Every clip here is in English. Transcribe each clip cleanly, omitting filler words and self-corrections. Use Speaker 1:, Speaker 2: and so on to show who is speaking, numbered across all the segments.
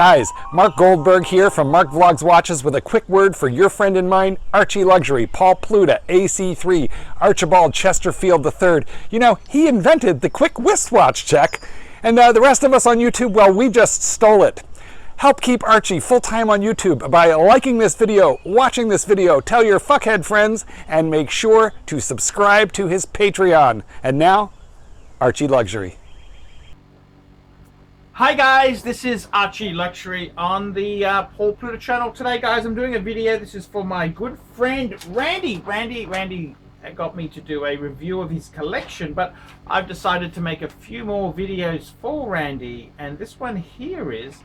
Speaker 1: Guys, Mark Goldberg here from Mark Vlogs Watches with a quick word for your friend and mine, ArchieLuxury, Paul Pluta, AC3, Archibald Chesterfield III. You know, he invented the quick wristwatch check, and the rest of us on YouTube, well, we just stole it. Help keep Archie full-time on YouTube by liking this video, watching this video, tell your fuckhead friends, and make sure to subscribe to his Patreon. And now, ArchieLuxury.
Speaker 2: Hi guys, this is ArchieLuxury on the Paul Pluta channel. Today guys, I'm doing a video. This is for my good friend Randy. Randy got me to do a review of his collection, but I've decided to make a few more videos for Randy, and this one here is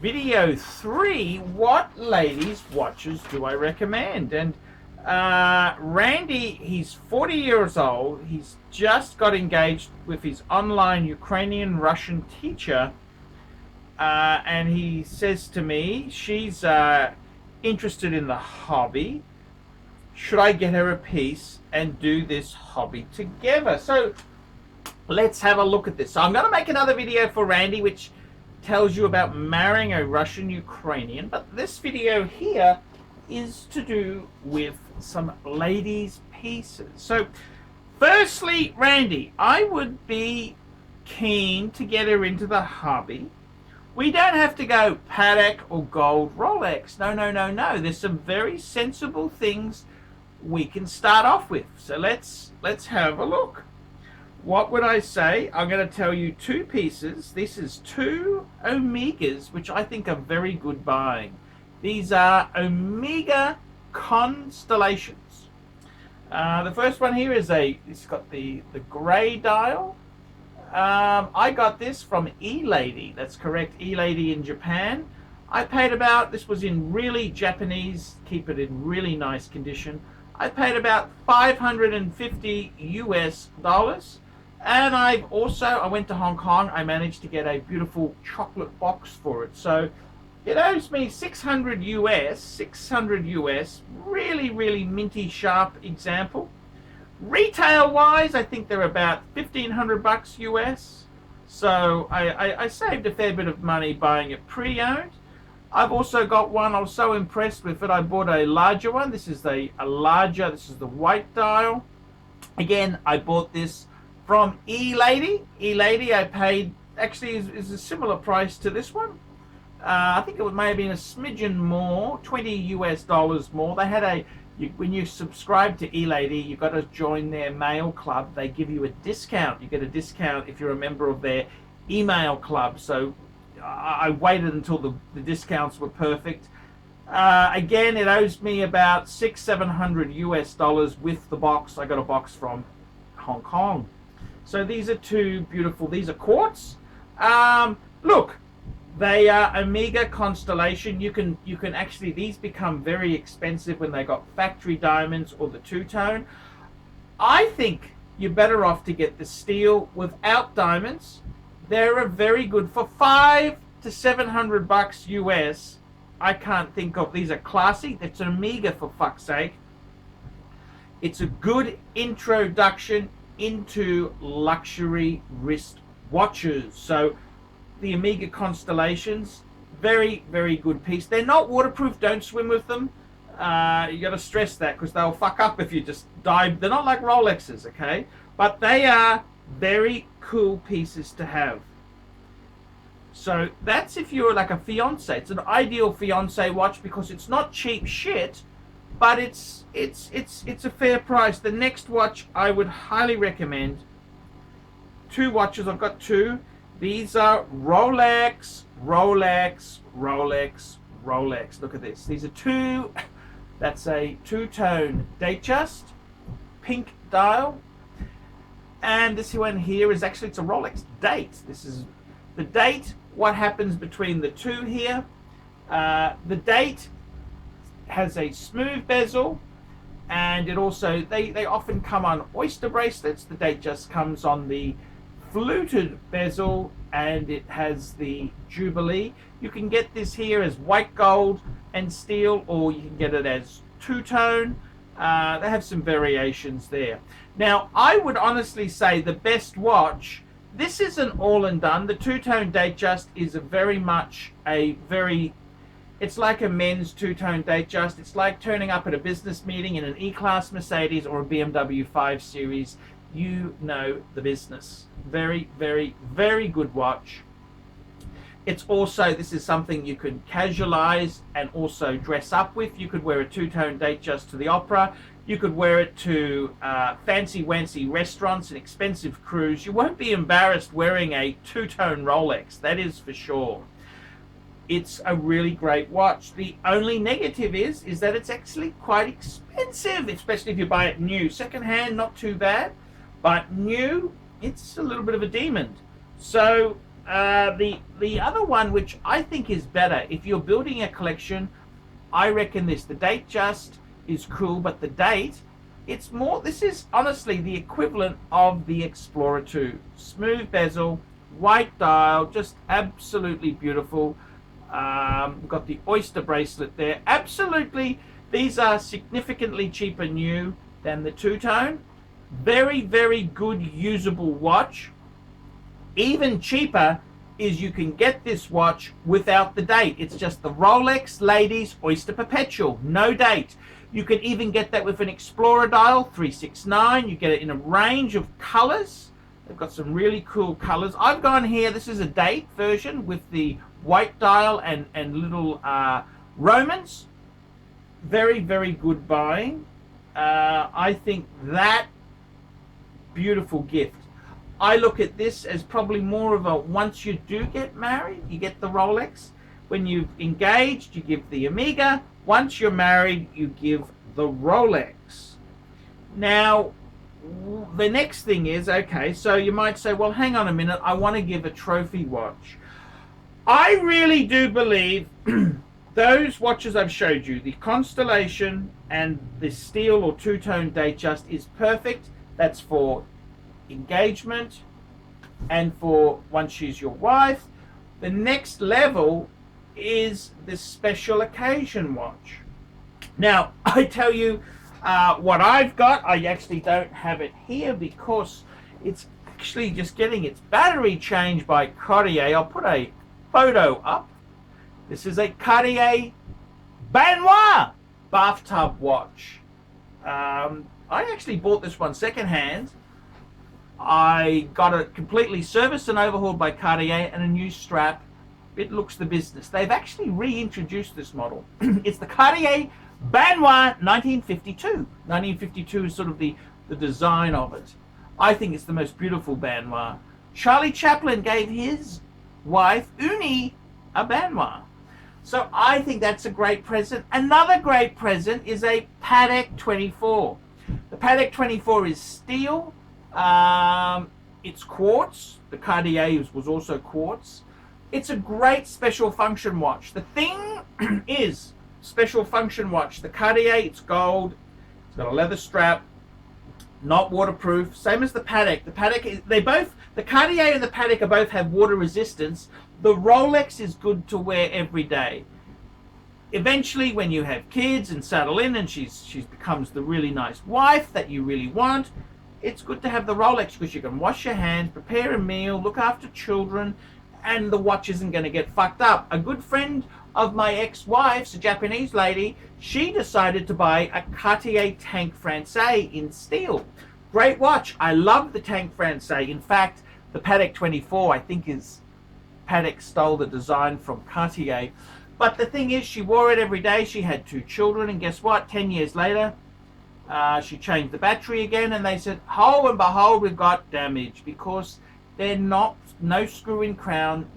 Speaker 2: video 3, what ladies watches do I recommend? And Randy, he's 40 years old. He's just got engaged with his online Ukrainian-Russian teacher. And he says to me, she's interested in the hobby. Should I get her a piece and do this hobby together? So let's have a look at this. So I'm going to make another video for Randy, which tells you about marrying a Russian Ukrainian. But this video here is to do with some ladies' pieces. So firstly, Randy, I would be keen to get her into the hobby. We don't have to go Patek or gold Rolex. No. There's some very sensible things we can start off with. So let's have a look. What would I say? I'm going to tell you 2 pieces. This is 2 Omegas, which I think are very good buying. These are Omega constellations. The first one here is it's got the grey dial. I got this from E-Lady. That's correct, E-Lady in Japan. I paid about, this was in really Japanese, keep it in really nice condition. I paid about $550 US. And I went to Hong Kong. I managed to get a beautiful chocolate box for it. So it owes me $600 US. Really minty sharp example. Retail wise, I think they're about $1,500 US. So I saved a fair bit of money buying it pre-owned. I've also got one. I was so impressed with it, I bought a larger one. This is this is the white dial. Again, I bought this from E-Lady. E-Lady, I paid, actually is a similar price to this one. I think it may have been a smidgen more, $20 US more. They had when you subscribe to E-Lady, you've got to join their mail club. They give you a discount. You get a discount if you're a member of their email club. So I waited until the discounts were perfect. Again, it owes me about $600-700 US with the box. I got a box from Hong Kong. So these are 2 beautiful. These are quartz. Look. They are Omega constellation. You can actually, these become very expensive when they got factory diamonds or the 2-tone. I think you're better off to get the steel without diamonds. They're very good for $500 to $700 US. I can't think of, these are classy. It's an Omega, for fuck's sake. It's a good introduction into luxury wrist watches. So the Omega constellations, very good piece. They're not waterproof. Don't swim with them. You got to stress that, because they'll fuck up if you just dive. They're not like Rolexes, okay? But they are very cool pieces to have. So that's if you're like a fiance. It's an ideal fiance watch because it's not cheap shit, but it's a fair price. The next watch I would highly recommend. 2 watches. I've got 2. These are Rolex. Look at this. These are 2. That's a 2-tone Datejust, pink dial. And this one here is actually, it's a Rolex date. This is the date. What happens between the 2 here? The date has a smooth bezel, and it also, they often come on oyster bracelets. The date just comes on the fluted bezel, and it has the Jubilee. You can get this here as white gold and steel, or you can get it as 2-tone. They have some variations there. Now, I would honestly say the best watch this isn't all and done. The two-tone Datejust is it's like a men's two-tone Datejust. It's like turning up at a business meeting in an E-Class Mercedes or a BMW 5 Series. You know the business. Very, very, very good watch. It's also, this is something you can casualize and also dress up with. You could wear a two-tone Datejust to the opera. You could wear it to fancy-wancy restaurants and expensive cruise. You won't be embarrassed wearing a two-tone Rolex, that is for sure. It's a really great watch. The only negative is that it's actually quite expensive, especially if you buy it new. Secondhand, not too bad, but new, it's a little bit of a demon. So the other one, which I think is better, if you're building a collection, I reckon this. The Datejust is cool, but the date, it's more, this is honestly the equivalent of the Explorer 2. Smooth bezel, white dial, just absolutely beautiful. We've got the oyster bracelet there. Absolutely, these are significantly cheaper new than the two-tone. Very, very good usable watch. Even cheaper is you can get this watch without the date. It's just the Rolex Ladies Oyster Perpetual, no date. You can even get that with an Explorer dial 369. You get it in a range of colors. They've got some really cool colors. I've gone here, this is a date version with the white dial and little Romans. Very, very good buying. I think that beautiful gift. I look at this as probably more of a, once you do get married, you get the Rolex. When you've engaged, you give the Omega. Once you're married, you give the Rolex. Now, the next thing is, okay, so you might say, well, hang on a minute, I want to give a trophy watch. I really do believe those watches I've showed you, the Constellation and the steel or two-tone Datejust, is perfect. That's for engagement and for once she's your wife. The next level is this special occasion watch. Now, I tell you what I've got. I actually don't have it here because it's actually just getting its battery changed by Cartier. I'll put a photo up. This is a Cartier Benoit bathtub watch. I actually bought this one secondhand. I got it completely serviced and overhauled by Cartier and a new strap. It looks the business. They've actually reintroduced this model. It's the Cartier Benoit 1952. 1952 is sort of the design of it. I think it's the most beautiful Benoit. Charlie Chaplin gave his wife, Uni, a Benoit. So I think that's a great present. Another great present is a Patek 24. The Patek 24 is steel. It's quartz. The Cartier was also quartz. It's a great special function watch. The thing is, special function watch. The Cartier, it's gold. It's got a leather strap. Not waterproof. Same as the Patek. The Patek, the Cartier and the Patek both have water resistance. The Rolex is good to wear every day. Eventually, when you have kids and settle in and she becomes the really nice wife that you really want, it's good to have the Rolex because you can wash your hands, prepare a meal, look after children, and the watch isn't going to get fucked up. A good friend of my ex-wife's, a Japanese lady, she decided to buy a Cartier Tank Francais in steel. Great watch. I love the Tank Francais. In fact, the Patek 24, I think, is Patek stole the design from Cartier. But the thing is, she wore it every day. She had 2 children, and guess what? 10 years later, she changed the battery again, and they said, "Oh, and behold, we've got damage because they're no screw-in crown.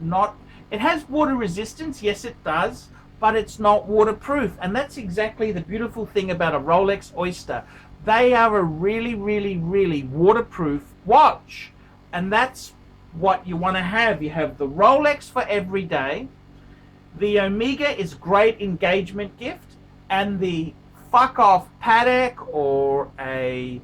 Speaker 2: It has water resistance, yes, it does, but it's not waterproof." And that's exactly the beautiful thing about a Rolex Oyster. They are a really, really, really waterproof watch, and that's what you want to have. You have the Rolex for every day. The Omega is great engagement gift, and the fuck off Patek or a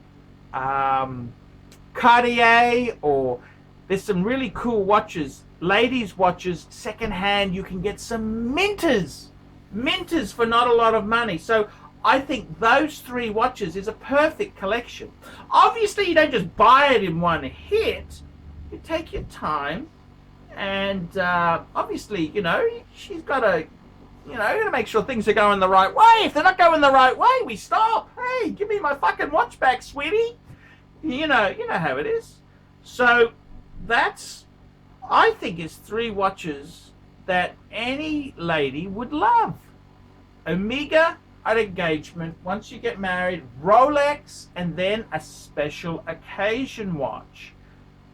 Speaker 2: Cartier, or there's some really cool watches, ladies watches, secondhand. You can get some minters for not a lot of money. So I think those 3 watches is a perfect collection. Obviously, you don't just buy it in one hit. you take your time, and obviously, you know, she's got to, you know, you got to make sure things are going the right way. If they're not going the right way, we stop. Hey, give me my fucking watch back, sweetie. You know how it is. So that's, I think, is 3 watches that any lady would love. Omega at engagement, once you get married, Rolex, and then a special occasion watch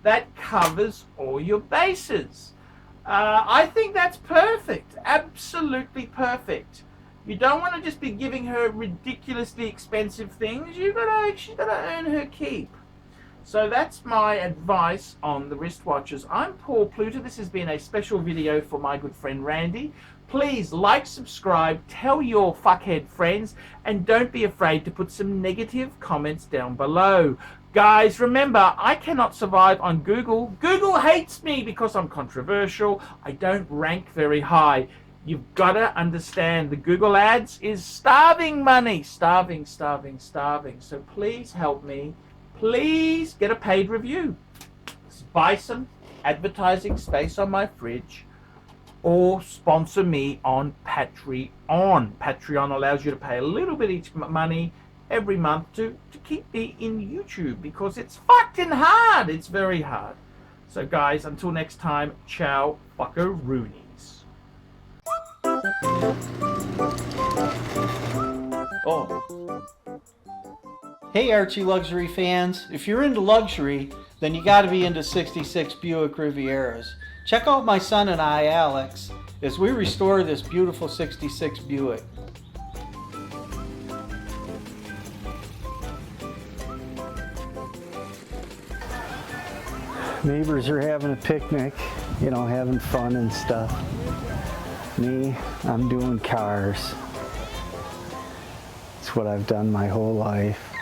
Speaker 2: that covers all your bases. I think that's perfect, absolutely perfect. You don't want to just be giving her ridiculously expensive things. She's gotta earn her keep. So that's my advice on the wristwatches. I'm Paul Pluta. This has been a special video for my good friend Randy. Please like, subscribe, tell your fuckhead friends, and don't be afraid to put some negative comments down below. Guys, remember, I cannot survive on Google. Google hates me because I'm controversial. I don't rank very high. You've got to understand, the Google ads is starving money. Starving. So please help me. Please get a paid review. Buy some advertising space on my fridge, or sponsor me on Patreon. Patreon allows you to pay a little bit each money every month to keep me in YouTube, because it's fucking hard. It's very hard. So guys, until next time, ciao fuckaroonies.
Speaker 3: Oh. Hey Archie Luxury fans, if you're into luxury, then you gotta be into 66 Buick Rivieras. Check out my son and I, Alex, as we restore this beautiful 66 Buick.
Speaker 4: Neighbors are having a picnic, you know, having fun and stuff. Me, I'm doing cars. It's what I've done my whole life.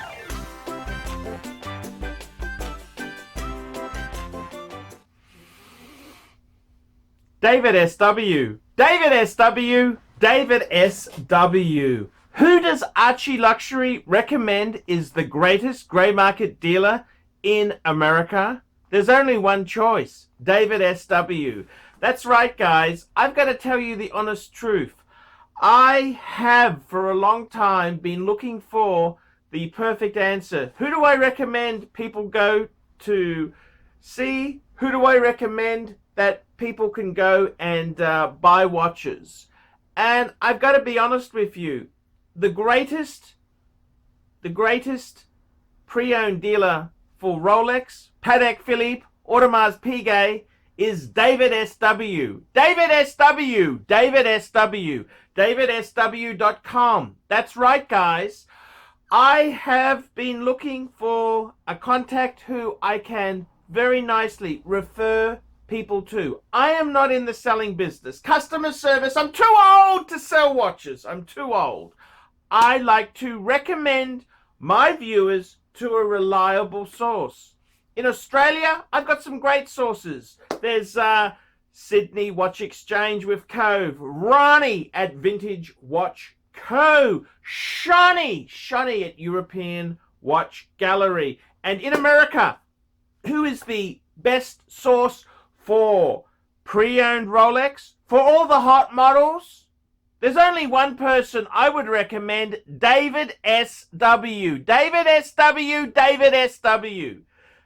Speaker 2: David SW. David SW. David SW. Who does ArchieLuxury recommend is the greatest grey market dealer in America? There's only one choice, David SW. That's right, guys. I've got to tell you the honest truth. I have for a long time been looking for the perfect answer. Who do I recommend people go to see? Who do I recommend that people can go and buy watches? And I've got to be honest with you. The greatest pre-owned dealer for Rolex, Patek Philippe, Audemars Piguet is David SW. David SW. David SW. DavidSW.com. That's right, guys. I have been looking for a contact who I can very nicely refer people to. I am not in the selling business. Customer service, I'm too old to sell watches. I'm too old. I like to recommend my viewers to a reliable source. In Australia, I've got some great sources. There's Sydney Watch Exchange with Cove, Ronnie at Vintage Watch Co, Shani at European Watch Gallery. And in America, who is the best source for pre-owned Rolex? For all the hot models, there's only one person I would recommend, David SW. David SW, David SW.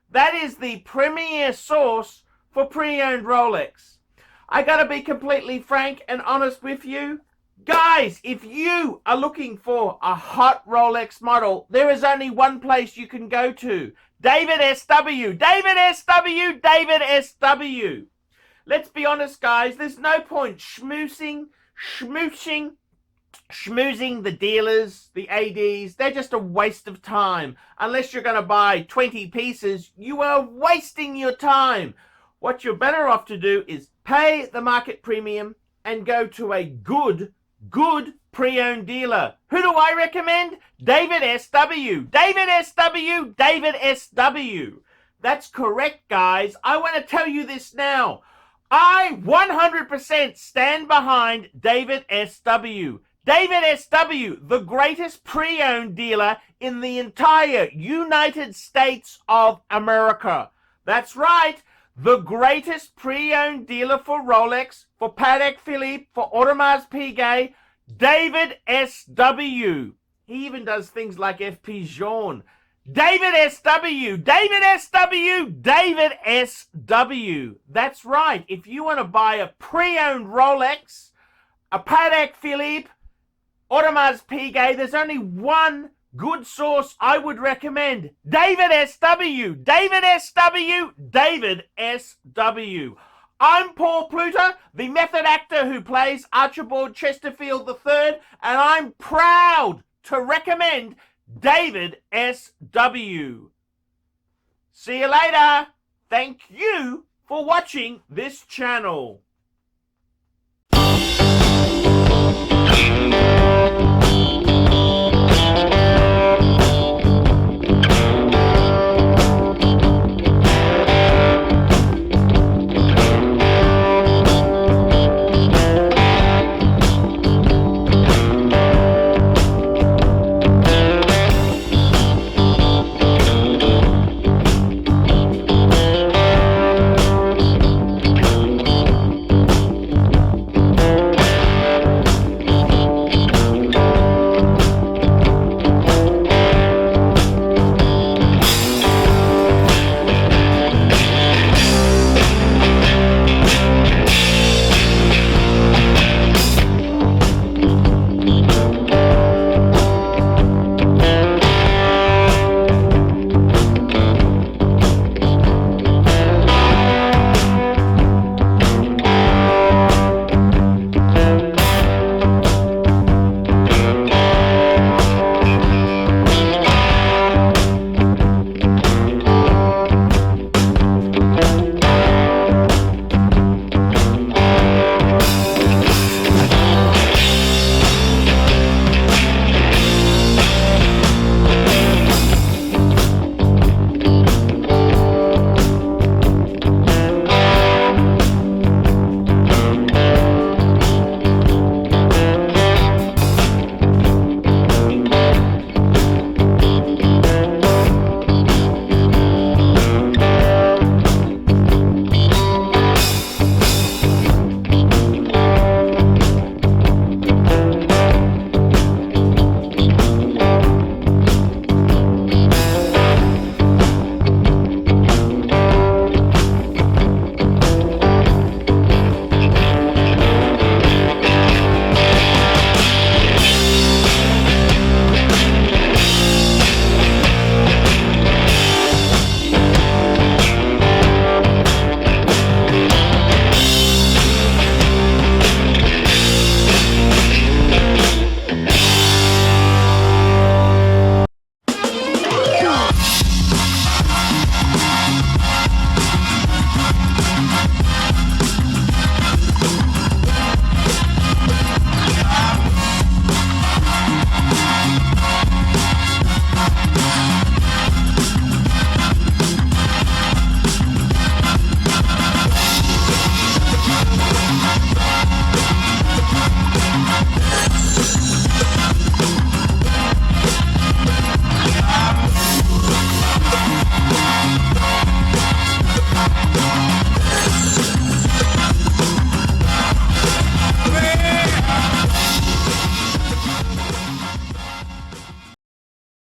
Speaker 2: That is the premier source for pre-owned Rolex. I gotta be completely frank and honest with you. Guys, if you are looking for a hot Rolex model, there is only one place you can go to. David SW. David SW. David SW. Let's be honest, guys. There's no point schmoozing the dealers, the ADs. They're just a waste of time. Unless you're going to buy 20 pieces, you are wasting your time. What you're better off to do is pay the market premium and go to a good pre-owned dealer. Who do I recommend? David SW. David SW. David SW. That's correct, guys. I want to tell you this now. I 100% stand behind David SW. David SW, the greatest pre-owned dealer in the entire United States of America. That's right. the greatest pre-owned dealer for Rolex, for Patek Philippe, for Audemars Piguet, David S.W. He even does things like FP Journe. David S.W. David S.W. David S.W. That's right. If you want to buy a pre-owned Rolex, a Patek Philippe, Audemars Piguet, there's only one good source I would recommend. David S.W. David S.W. David S.W. I'm Paul Pluta, the method actor who plays Archibald Chesterfield III, and I'm proud to recommend David S.W. See you later. Thank you for watching this channel.